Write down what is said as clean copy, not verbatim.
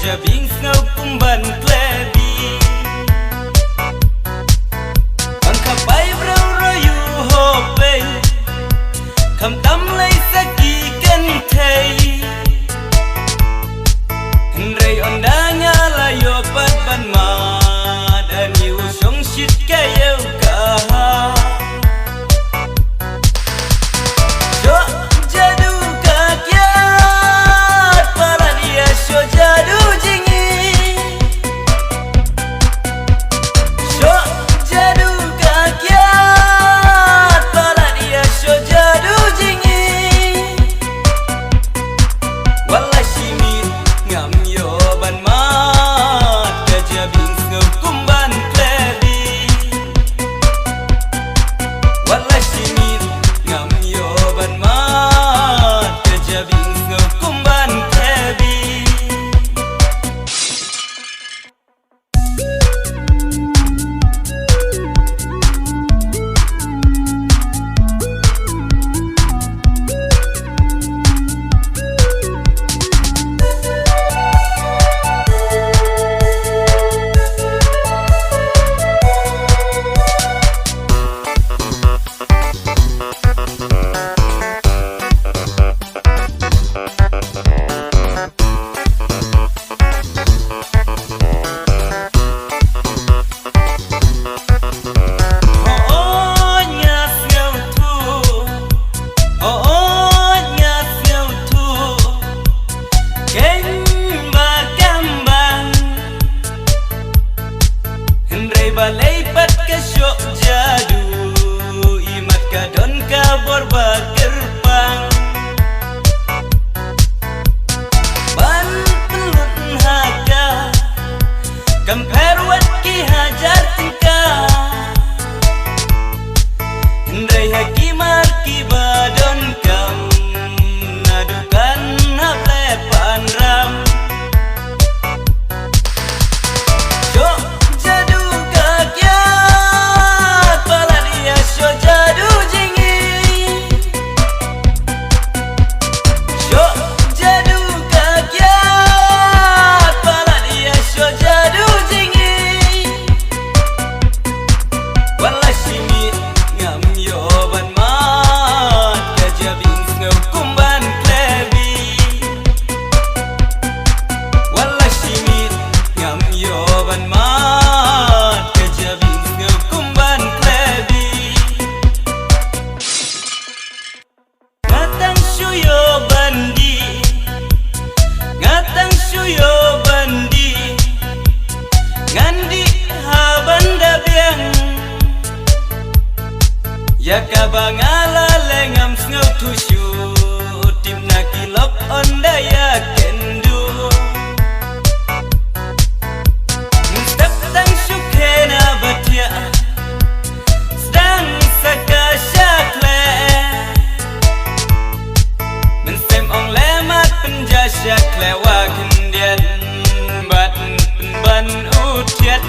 jabing ngau kumban klebi angkapai brau royu hope kam tam lai saki kan thei hendrai ondanya layo pat ban ma dan yu song shit kayau ka balai pat ke syok jadu imat ka don ka borba kerpang ban pelut haka kamper wat ki hajar tingka hendrai hakimar ki badon kam nadukan hable panram ya kabangala lengam ngau tusyu timna kilop onda ya kendu step tang shukena batia sedang sakashakle mensem ong lemat penjasyak lewa kendian bat ban utiat